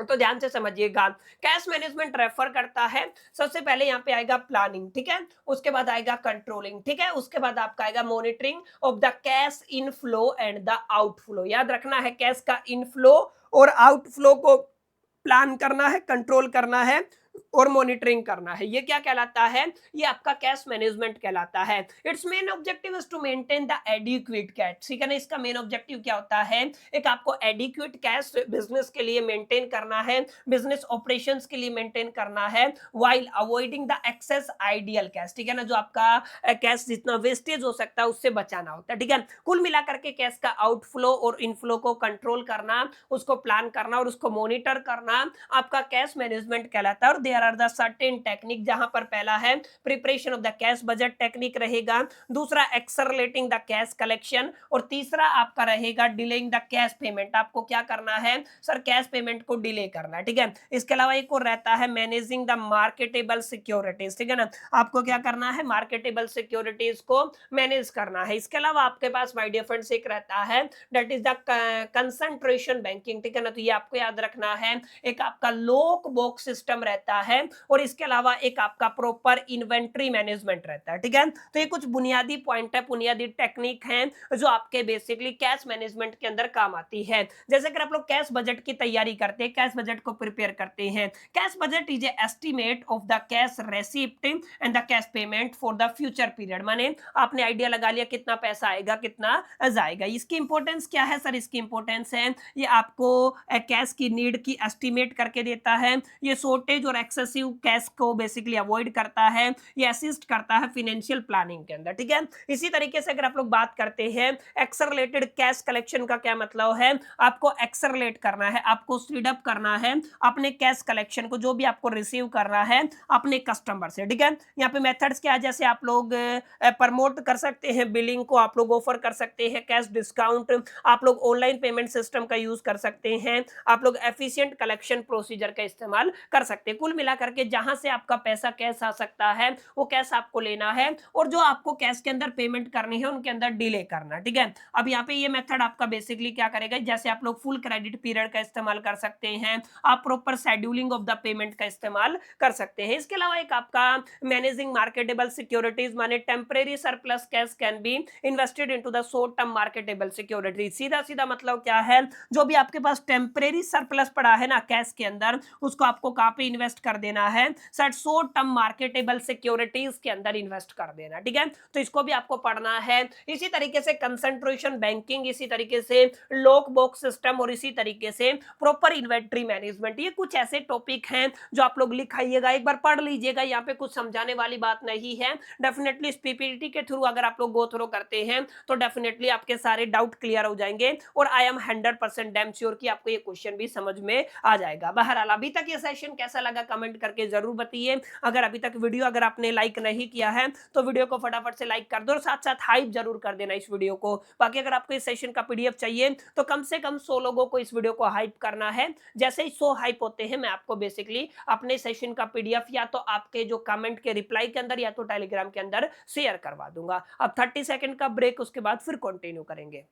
तो ध्यान से समझिएगा, कैश मैनेजमेंट रेफर करता है, सबसे पहले यहाँ पे आएगा प्लानिंग, ठीक है, उसके बाद आएगा कंट्रोलिंग, ठीक है, उसके बाद आपका आएगा monitoring of the cash inflow and the outflow. याद रखना है, कैश का इनफ्लो और आउटफ्लो को प्लान करना है, कंट्रोल करना है और मॉनिटरिंग करना है। ये क्या कहलाता है, ये आपका कैश मैनेजमेंट कहलाता है। It's main objective is to maintain the adequate cash. ठीक है ना, इसका मेन ऑब्जेक्टिव क्या होता है, एक आपको एडिक्वेट कैश बिजनेस के लिए मेंटेन करना है, बिजनेस ऑपरेशंस के लिए मेंटेन करना है, while avoiding the excess ideal cash. ठीक है ना, जो आपका कैश जितना वेस्टेज हो सकता है उससे बचाना होता है। ठीक है, कुल मिलाकर के कैश का आउटफ्लो और इनफ्लो को कंट्रोल करना, उसको प्लान करना और उसको मॉनिटर करना आपका कैश मैनेजमेंट कहलाता है। और there are the certain technique, जहां पर पहला है preparation of the cash budget technique रहेगा, दूसरा एक्सेलरेटिंग द कैश कलेक्शन, और तीसरा आपका रहेगा डिलेइंग द कैश पेमेंट। आपको क्या करना है सर, कैश पेमेंट को डिले करना है, ठीक है। इसके अलावा एक और रहता है मैनेजिंग द मार्केटेबल सिक्योरिटीज, ठीक है ना, आपको क्या करना है, मार्केटेबल सिक्योरिटीज को मैनेज करना है। इसके अलावा आपके पास माय डियर फ्रेंड्स एक रहता है that is the concentration banking, ठीक है ना, तो ये आपको याद रखना है। एक आपका लोक बॉक्स सिस्टम रहता है, और इसके अलावा एक आपका प्रॉपर इन्वेंट्री मैनेजमेंट रहता है, ठीक है। तो ये कुछ बुनियादी पॉइंट है, बुनियादी टेक्निक है जो आपके बेसिकली कैश मैनेजमेंट के अंदर काम आती है। जैसे कि आप लोग कैश बजट की तैयारी करते हैं, कैश बजट को प्रिपेयर करते हैं, cash budget is estimate of the cash receipt and the cash payment for the future period. माने आपने आइडिया लगा लिया कितना पैसा आएगा कितना जाएगा। इसकी इंपॉर्टेंस क्या है सर, इसकी इंपॉर्टेंस है ये आपको कैश की नीड की एस्टिमेट करके देता है, ये शॉर्टेज और एक्सेसिव कैश को बेसिकली अवॉइड करता है, ये असिस्ट करता है फाइनेंशियल प्लानिंग के अंदर, ठीक है। इसी तरीके से अगर आप लोग बात करते हैं एक्सेलरेटेड कैश कलेक्शन का क्या मतलब है, आपको एक्सेलरेट करना है, आपको स्पीड अप करना है अपने कैश कलेक्शन को, जो भी आपको रिसीव करना है अपने कस्टमर से, ठीक है। यहाँ पे मेथड्स क्या है, जैसे आप लोग प्रमोट कर सकते हैं बिलिंग को, आप लोग ऑफर कर सकते हैं कैश डिस्काउंट, आप लोग ऑनलाइन पेमेंट सिस्टम का यूज कर सकते हैं, आप लोग एफिशिएंट कलेक्शन प्रोसीजर का इस्तेमाल कर सकते हैं। कुल मिलाकर के जहां से आपका पैसा कैश आ सकता है वो कैश आपको लेना है, और जो आपको कैश के अंदर पेमेंट करनी है उनके अंदर डिले करना, ठीक है। अब यहाँ पे ये मेथड आपका बेसिकली क्या करेगा, जैसे आप लोग फुल क्रेडिट पीरियड का इस्तेमाल कर सकते हैं, आप proper scheduling of the payment का इस्तेमाल कर सकते हैं। इसके अलावा एक आपका मैनेजिंग मार्केटेबल सिक्योरिटीज, माने temporary surplus cash can be invested into the short term marketable securities. सीधा सीधा मतलब क्या है, जो भी आपके पास टेम्परेरी सरप्लस पड़ा है ना कैश के अंदर, उसको आपको कहां पे इन्वेस्ट कर देना है sir, short term marketable securities के अंदर इन्वेस्ट कर देना, ठीक है। तो इसको भी आपको पढ़ना है। इसी तरीके से कंसंट्रेशन बैंकिंग, इसी तरीके से लॉक बॉक्स सिस्टम, और इसी तरीके से प्रॉपर इन्वेंट्री मैनेजमेंट, ये कुछ ऐसे टॉपिक हैं जो आप लोग लिखाइएगा, एक बार पढ़ लीजिएगा। यहाँ पे कुछ समझाने वाली बात नहीं है, डेफिनेटली इस पीपीटी के थ्रू अगर आप लोग गो थ्रू करते हैं तो डेफिनेटली आपके सारे डाउट क्लियर हो जाएंगे, और आई एम 100% डैम श्योर कि आपको ये क्वेश्चन भी समझ में आ जाएगा। बहरहाल अभी तक ये सेशन कैसा लगा कमेंट करके जरूर बताइए। अगर अभी तक वीडियो अगर आपने लाइक नहीं किया है तो वीडियो को फटाफट से लाइक कर दो, और साथ साथ हाइप जरूर कर देना इस वीडियो को। बाकी अगर आपको इस सेशन का पीडीएफ चाहिए तो कम से कम 100 लोगों को इस वीडियो को हाइप करना है। जैसे ही 100 हाइप होते हैं मैं आपको बेसिकली अपने सेशन का पीडीएफ या तो आपके जो कमेंट के रिप्लाई के अंदर या तो टेलीग्राम के अंदर शेयर करवा दूंगा। अब 30 सेकंड का ब्रेक, उसके बाद फिर कंटिन्यू करेंगे।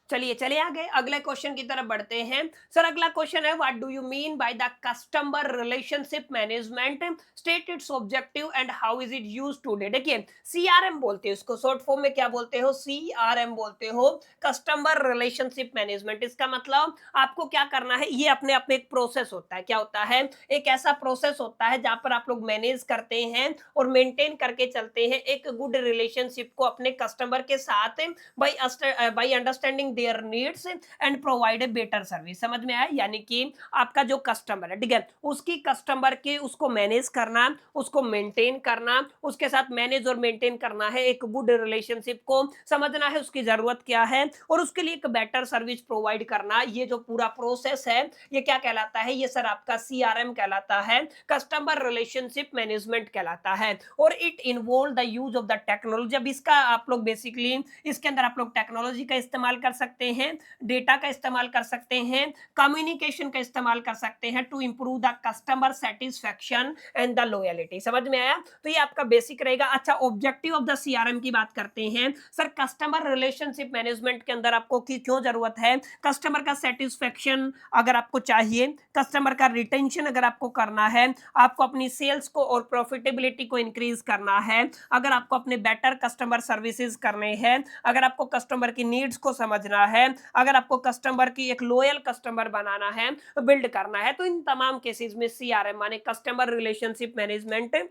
चलिए चले आगे अगले क्वेश्चन की तरफ बढ़ते हैं। सर अगला क्वेश्चन है, what do you mean by the customer relationship management, state it's objective and how is it used today. देखिए सीआरएम बोलते हैं इसको, शॉर्ट फॉर्म में क्या बोलते हो, सीआरएम बोलते हो, कस्टमर रिलेशनशिप मैनेजमेंट। इसका मतलब आपको क्या करना है, ये अपने आप में एक प्रोसेस होता है। क्या होता है, एक ऐसा प्रोसेस होता है जहां पर आप लोग मैनेज करते हैं और मेंटेन करके चलते हैं एक गुड रिलेशनशिप को अपने कस्टमर के साथ, by understanding their needs and provide a better service. समझ में आया, यानी कि आपका जो कस्टमर है, ठीक है, उसकी कस्टमर के उसको मैनेज करना, उसको मेंटेन करना, उसके साथ मैनेज और मेंटेन करना है एक गुड रिलेशनशिप को, समझना है उसकी जरूरत क्या है और उसके लिए एक बेटर सर्विस प्रोवाइड करना। ये जो पूरा प्रोसेस है ये क्या कहलाता है, ये सर आपका सीआरएम कहलाता है, कस्टमर रिलेशनशिप मैनेजमेंट कहलाता है। और it involve the use of the technology. अब इसका आप लोग बेसिकली इसके अंदर आप लोग टेक्नोलॉजी का इस्तेमाल कर सकते हैं, डेटा का इस्तेमाल कर सकते हैं, कम्युनिकेशन का इस्तेमाल कर सकते हैं to improve the customer satisfaction and the loyalty. समझ में आया, तो ये आपका बेसिक रहेगा। अच्छा, ऑब्जेक्टिव ऑफ द सीआरएम की बात करते हैं। सर कस्टमर रिलेशनशिप मैनेजमेंट के अंदर आपको क्यों जरूरत है, कस्टमर का सेटिस्फैक्शन अगर आपको चाहिए, कस्टमर का रिटेंशन अगर आपको करना है, आपको अपनी सेल्स को और प्रॉफिटेबिलिटी को इंक्रीज करना है, अगर आपको अपने बेटर कस्टमर सर्विसेज करने हैं, अगर आपको कस्टमर की नीड्स को समझना करना है, अगर आपको कस्टमर की एक लॉयल कस्टमर बनाना है, बिल्ड करना है, तो इन तमाम केसेस में सीआरएम माने कस्टमर रिलेशनशिप मैनेजमेंट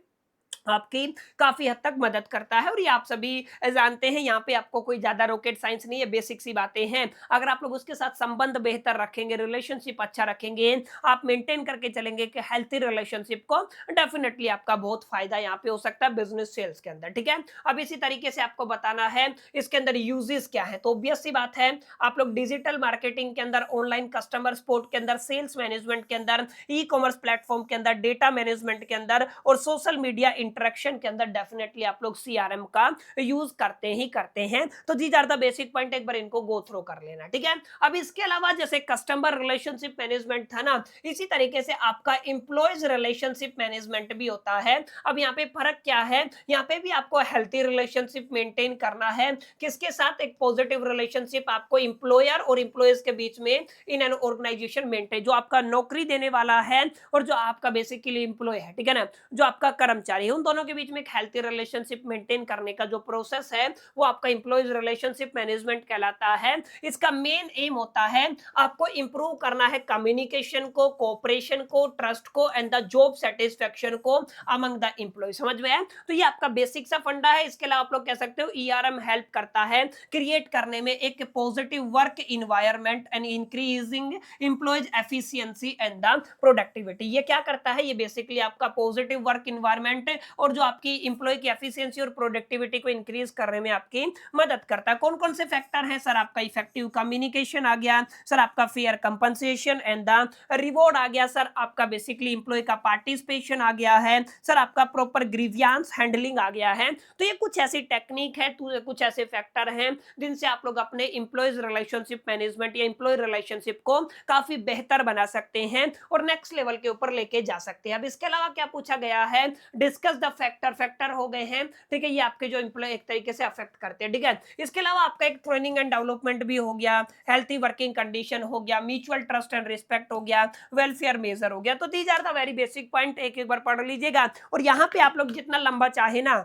आपकी काफी हद तक मदद करता है। और ये आप सभी जानते हैं, यहाँ पे आपको कोई ज्यादा रॉकेट साइंस नहीं है, बेसिक सी बातें हैं। अगर आप लोग उसके साथ संबंध बेहतर रखेंगे, रिलेशनशिप अच्छा रखेंगे, आप मेंटेन करके चलेंगे कि हेल्थी रिलेशनशिप को, डेफिनेटली आपका बहुत फायदा यहाँ पे हो सकता है बिजनेस सेल्स के अंदर, ठीक है। अब इसी तरीके से आपको बताना है इसके अंदर यूजेस क्या है। तो ऑब्वियस सी बात है, आप लोग डिजिटल मार्केटिंग के अंदर, ऑनलाइन कस्टमर सपोर्ट के अंदर, सेल्स मैनेजमेंट के अंदर, ई कॉमर्स प्लेटफॉर्म के अंदर, डेटा मैनेजमेंट के अंदर और सोशल मीडिया इंटरेक्शन के अंदर डेफिनेटली आप लोग सीआरएम का यूज करते ही करते हैं। तो these are the basic point, एक बार इनको गो थ्रू कर लेना, ठीक है। अब इसके अलावा जैसे कस्टमर रिलेशनशिप मैनेजमेंट था ना, इसी तरीके से आपका एम्प्लॉयज रिलेशनशिप मैनेजमेंट भी होता है। अब यहाँ पे फर्क क्या है, यहाँ पे भी आपको हेल्थी रिलेशनशिप मेंटेन करना है। किसके साथ? एक पॉजिटिव रिलेशनशिप आपको एम्प्लॉयर और एम्प्लॉयज के बीच में इन एन ऑर्गेनाइजेशन मेंटेन, जो आपका नौकरी देने वाला है और जो आपका बेसिकली एम्प्लॉय है, ठीक है ना, जो आपका कर्मचारी है, उन दोनों के बीच में एक हेल्थी रिलेशनशिप मेंटेन करने का जो प्रोसेस है वो आपका एम्प्लॉयज रिलेशनशिप मैनेजमेंट कहलाता है। इसका मेन एम होता है आपको इंप्रूव करना है कम्युनिकेशन को, कोऑपरेशन को, ट्रस्ट को एंड द जॉब सेटिस्फेक्शन को अमंग द एम्प्लॉय। समझ में है? तो ये आपका बेसिक सा फंडा है। इसके अलावा आप लोग कह सकते हो ईआरएम हेल्प करता है क्रिएट करने में एक positive work environment and increasing employees efficiency and the productivity. ये क्या करता है? ये बेसिकली आपका पॉजिटिव वर्क इन्वायरमेंट और जो आपकी एम्प्लॉय की एफिशिएंसी और प्रोडक्टिविटी को इंक्रीज करने में आपकी मदद करता है। कौन कौन से फैक्टर हैं सर? आपका इफेक्टिव कम्युनिकेशन आ गया सर, आपका fair compensation and the reward आ गया सर, आपका बेसिकली एम्प्लॉय का पार्टिसिपेशन आ गया है सर, आपका प्रॉपर ग्रीवियंस हैंडलिंग आ गया है। तो ये कुछ ऐसी टेक्निक है, कुछ ऐसे फैक्टर हैं जिनसे आप लोग अपने एम्प्लॉयज रिलेशनशिप मैनेजमेंट या एम्प्लॉय रिलेशनशिप को काफी बेहतर बना सकते हैं और नेक्स्ट लेवल के ऊपर लेके जा सकते हैं। अब इसके अलावा क्या पूछा गया है? डिस्कस द फैक्टर हो गए हैं, ठीक है, ये आपके जो एम्प्लॉय एक तरीके से अफेक्ट करते हैं, ठीक है। इसके अलावा आपका एक ट्रेनिंग एंड डेवलपमेंट भी हो गया, हेल्थी वर्किंग कंडीशन हो गया, म्यूचुअल ट्रस्ट एंड रिस्पेक्ट हो गया, वेलफेयर मेजर हो गया। तो these are the very basic point, एक एक बार पढ़ लीजिएगा और यहाँ पे आप लोग जितना लंबा चाहे ना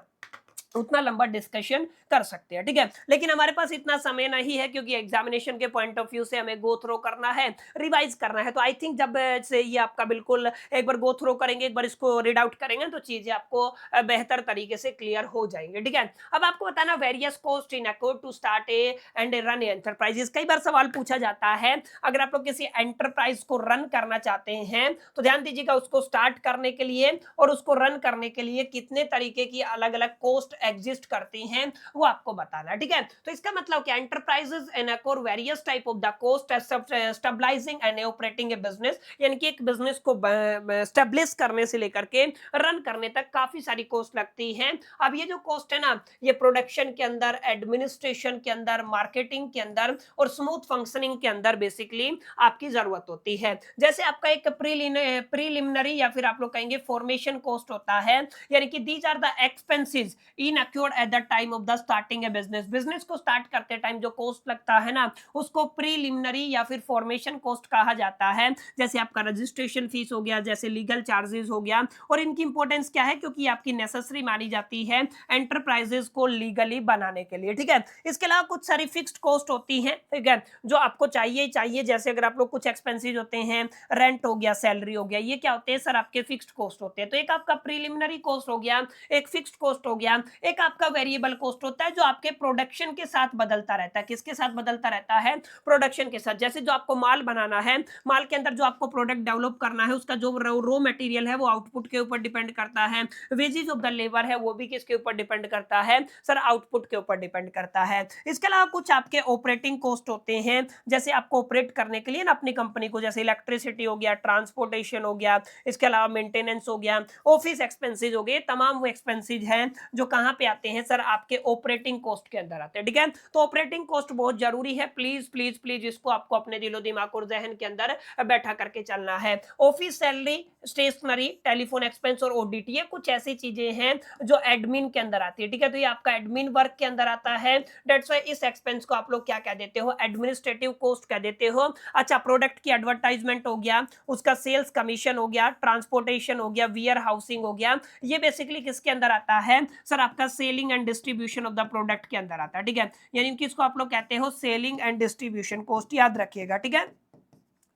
उतना लंबा डिस्कशन कर सकते हैं, ठीक है। लेकिन हमारे पास इतना समय नहीं है क्योंकि एग्जामिनेशन के पॉइंट ऑफ व्यू से हमें गो थ्रो करना है, रिवाइज करना है। तो आई थिंक जब से ये आपका बिल्कुल एक बार गो थ्रो करेंगे, एक बार इसको रीड आउट करेंगे तो चीजें आपको बेहतर तरीके से क्लियर हो जाएंगे, ठीक है। अब आपको बताना various cost in accord to start a and run enterprises. कई बार सवाल पूछा जाता है, अगर आप लोग किसी एंटरप्राइज को रन करना चाहते हैं तो ध्यान दीजिएगा, उसको स्टार्ट करने के लिए और उसको रन करने के लिए कितने तरीके की अलग अलग कॉस्ट एग्जिस्ट करती हैं वो आपको बताना, ठीक है। तो इसका मतलब क्या? Enterprises incur various type of the cost stabilising and operating a business, यानी कि एक बिजनेस को स्टेब्लिश करने से लेकर के रन करने तक काफी सारी कॉस्ट लगती हैं। अब ये जो कॉस्ट है ना, ये प्रोडक्शन के अंदर, एडमिनिस्ट्रेशन के अंदर, मार्केटिंग के अंदर और स्मूथ फंक्शनिंग के अंदर बेसिकली आपकी जरूरत होती है। जैसे आपका एक प्रीलिमिनरी या फिर आप लोग कहेंगे फॉर्मेशन कॉस्ट होता है, यानी कि these are the expenses incurred at the time of the starting a business. Business को स्टार्ट करते टाइम जो कॉस्ट लगता है ना, उसको प्रीलिमिनरी या फिर फॉर्मेशन कॉस्ट कहा जाता है। जैसे आपका रजिस्ट्रेशन फीस हो गया, जैसे लीगल चार्जेस हो गया, और इनकी इंपॉर्टेंस क्या है? क्योंकि आपकी नेसेसरी मानी जाती है एंटरप्राइजेस को लीगली बनाने के लिए, ठीक है। इसके अलावा कुछ सारी फिक्स्ड कॉस्ट होती हैं, ठीक है, जो आपको चाहिए। जैसे अगर आप लोग कुछ एक्सपेंसेस होते हैं, रेंट हो गया, सैलरी हो गया, ये क्या होते हैं सर? आपके फिक्स्ड कॉस्ट होते हैं। तो एक आपका प्रीलिमिनरी कॉस्ट हो गया, एक फिक्स्ड कॉस्ट हो गया, एक आपका वेरिएबल कॉस्ट होता है जो आपके प्रोडक्शन के साथ बदलता रहता है। किसके साथ बदलता रहता है? प्रोडक्शन के साथ। जैसे जो आपको माल बनाना है, माल के अंदर जो आपको प्रोडक्ट डेवलप करना है, उसका जो रॉ मटेरियल है वो आउटपुट के ऊपर डिपेंड करता है। वेजेस ऑफ द लेबर है वो भी किसके ऊपर डिपेंड करता है सर? आउटपुट के ऊपर डिपेंड करता है। इसके अलावा कुछ आपके ऑपरेटिंग कॉस्ट होते हैं, जैसे आपको ऑपरेट करने के लिए ना अपनी कंपनी को, जैसे इलेक्ट्रिसिटी हो गया, ट्रांसपोर्टेशन हो गया, इसके अलावा मेंटेनेंस हो गया, ऑफिस एक्सपेंसेस हो गए, तमाम वो एक्सपेंसेस हैं जो कहां पे आते हैं सर? आपके ऑपरेटिंग कॉस्ट के अंदर आते हैं, ठीक है। तो ऑपरेटिंग कॉस्ट बहुत जरूरी है, प्लीज प्लीज प्लीज इसको आपको अपने दिलो दिमाग और जहन के अंदर बैठा करके चलना है। Office salary, stationery, telephone expense और ऑडिट, ये कुछ ऐसी चीजें हैं जो एडमिन के अंदर आती है, ठीक है। तो ये आपका एडमिन वर्क के अंदर आता है, दैट्स व्हाई इस एक्सपेंस को आप लोग क्या कह देते हो? एडमिनिस्ट्रेटिव कॉस्ट कह देते हो। अच्छा, प्रोडक्ट की एडवर्टाइजमेंट हो गया, उसका सेल्स कमीशन हो गया, ट्रांसपोर्टेशन हो गया, वेयर हाउसिंग हो गया, ये बेसिकली किसके अंदर आता है सर? आपका selling and distribution of the product के अंदर आता है, ठीक है। यानी कि इसको आप लोग कहते हो सेलिंग एंड डिस्ट्रीब्यूशन कॉस्ट, याद रखिएगा, ठीक है।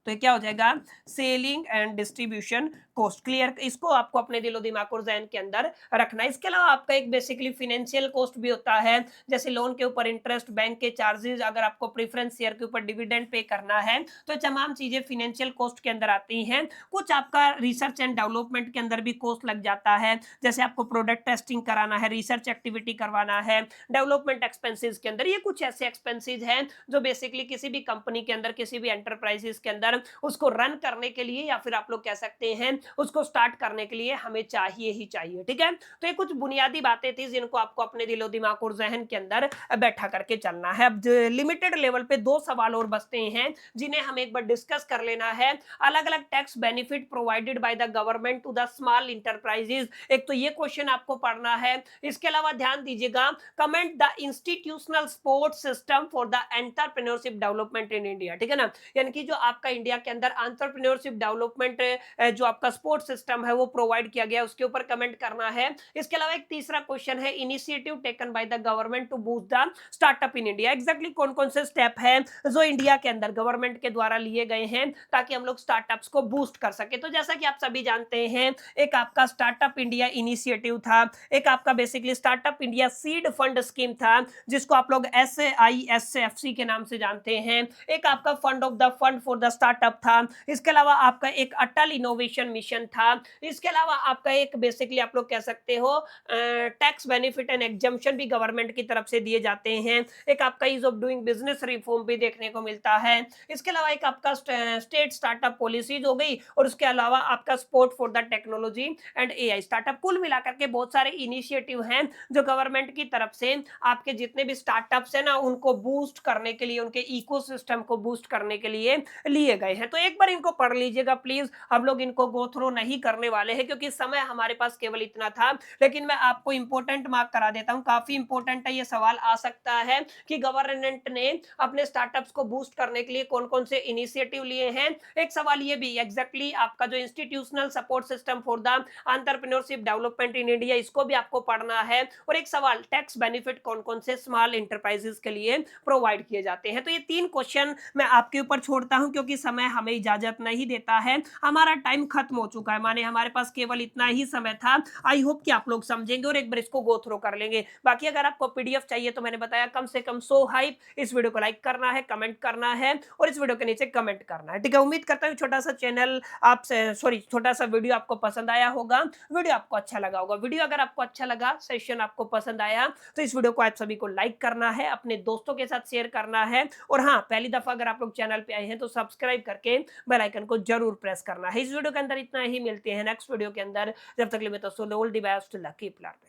तो ये क्या हो जाएगा, selling and distribution cost. Clear, इसको आपको अपने दिलो दिमाग और जहन के अंदर रखना है। इसके अलावा आपका एक बेसिकली फाइनेंशियल कॉस्ट भी होता है, जैसे लोन के ऊपर इंटरेस्ट, बैंक के चार्जेस, अगर आपको प्रेफरेंस शेयर के ऊपर डिविडेंड पे करना है, तो तमाम चीजें फाइनेंशियल कॉस्ट के अंदर आती हैं। कुछ आपका रिसर्च एंड डेवलपमेंट के अंदर भी कॉस्ट लग जाता है, जैसे आपको प्रोडक्ट टेस्टिंग कराना है, रिसर्च एक्टिविटी करवाना है, डेवलपमेंट एक्सपेंसेस के अंदर। ये कुछ ऐसे एक्सपेंसेस हैं जो बेसिकली किसी भी कंपनी के अंदर, किसी भी एंटरप्राइजेस के अंदर उसको रन करने के लिए, या फिर आप लोग कह सकते हैं उसको स्टार्ट करने के लिए हमें चाहिए ही चाहिए, ठीक है। तो ये कुछ बुनियादी बातें थी जिनको आपको अपने दिलो दिमाग और जहन के अंदर बैठा करके चलना है। अब लिमिटेड लेवल पे दो सवाल और बचते हैं जिन्हें हम एक बार डिस्कस कर लेना है। अलग अलग tax benefit provided by the government to the small enterprises, एक तो ये क्वेश्चन आपको पढ़ना है। इसके अलावा ध्यान दीजिएगा, comment the institutional support system for the entrepreneurship development in India, ठीक है ना। यानी कि जो आपका इंडिया के अंदर एंटरप्रेन्योरशिप डेवलपमेंट जो आपका सपोर्ट सिस्टम है वो प्रोवाइड किया गया, उसके ऊपर कमेंट करना है। इसके अलावा एक तीसरा क्वेश्चन है, initiative taken by the government to boost the startup in India. Exactly कौन कौन से स्टेप है जो इंडिया के अंदर गवर्नमेंट के द्वारा लिए गए हैं ताकि हम लोग स्टार्टअप्स को बूस्ट कर सके। तो जैसा कि आप सभी जानते हैं, एक आपका स्टार्टअप इंडिया इनिशिएटिव था, एक आपका basically startup India seed fund scheme था जिसको आप लोग SAISFC के नाम से जानते हैं, एक आपका fund of the fund for the startup था, इसके अलावा आपका एक अटल इनोवेशन मिशन था, इसके अलावा आपका एक बेसिकली आप लोग कह सकते हो टैक्स बेनिफिट एंड एग्जम्पशन भी गवर्नमेंट की तरफ से दिए जाते हैं, एक आपका ease of doing business reform भी देखने को मिलता है, इसके अलावा एक आपका स्टेट स्टार्टअप पॉलिसीज हो गई, और उसके अलावा आपका support for the technology and AI startup. कुल मिलाकर के बहुत सारे इनिशिएटिव हैं जो गवर्नमेंट की तरफ से आपके जितने भी स्टार्टअप्स हैं ना उनको बूस्ट करने के लिए, उनके इकोसिस्टम को बूस्ट करने के लिए लिए गए हैं। तो एक बार इनको पढ़ लीजिएगा प्लीज, हम लोग इनको गो थ्रू नहीं करने वाले हैं क्योंकि समय हमारे पास केवल इतना था, लेकिन मैं आपको इंपॉर्टेंट मार्क करा देता हूं, काफी इंपॉर्टेंट है, ये सवाल आ सकता है कि गवर्नमेंट ने अपने स्टार्टअप्स को बूस्ट करने के लिए कौन कौन से इनिशिएटिव लिए हैं। एक सवाल ये भी एग्जैक्टली आपका जो institutional support system for the entrepreneurship development in India, इसको भी आपको पढ़ना है, और एक सवाल टैक्स बेनिफिट कौन कौन से स्मॉल इंटरप्राइजेस के लिए प्रोवाइड किए जाते हैं। तो ये तीन क्वेश्चन मैं आपके ऊपर छोड़ता हूं क्योंकि समय हमें इजाजत नहीं देता है, हमारा टाइम खत्म हो चुका है, माने हमारे पास केवल इतना ही समय था। आई होप कि आप लोग समझेंगे और एक बार इसको गो थ्रू कर लेंगे। बाकी अगर आपको PDF चाहिए तो मैंने बताया कम से कम 100 हाइप, इस वीडियो को लाइक करना है, कमेंट करना है और इस वीडियो के नीचे कमेंट करना है, ठीक है। उम्मीद करता हूँ छोटा सा चैनल आपसे छोटा सा वीडियो आपको पसंद आया होगा, वीडियो आपको अच्छा लगा होगा। वीडियो अगर आपको अच्छा लगा, सेशन आपको पसंद आया, तो इस वीडियो को आप सभी को लाइक करना है, अपने दोस्तों के साथ शेयर करना है, और हाँ, पहली दफा अगर आप लोग चैनल पे आए हैं तो सब्सक्राइब करके बेल आइकन को जरूर प्रेस करना है। इस वीडियो के अंदर इतना ही, मिलते हैं नेक्स्ट वीडियो के अंदर, जब तक के लिए तो so all the best, lucky plan.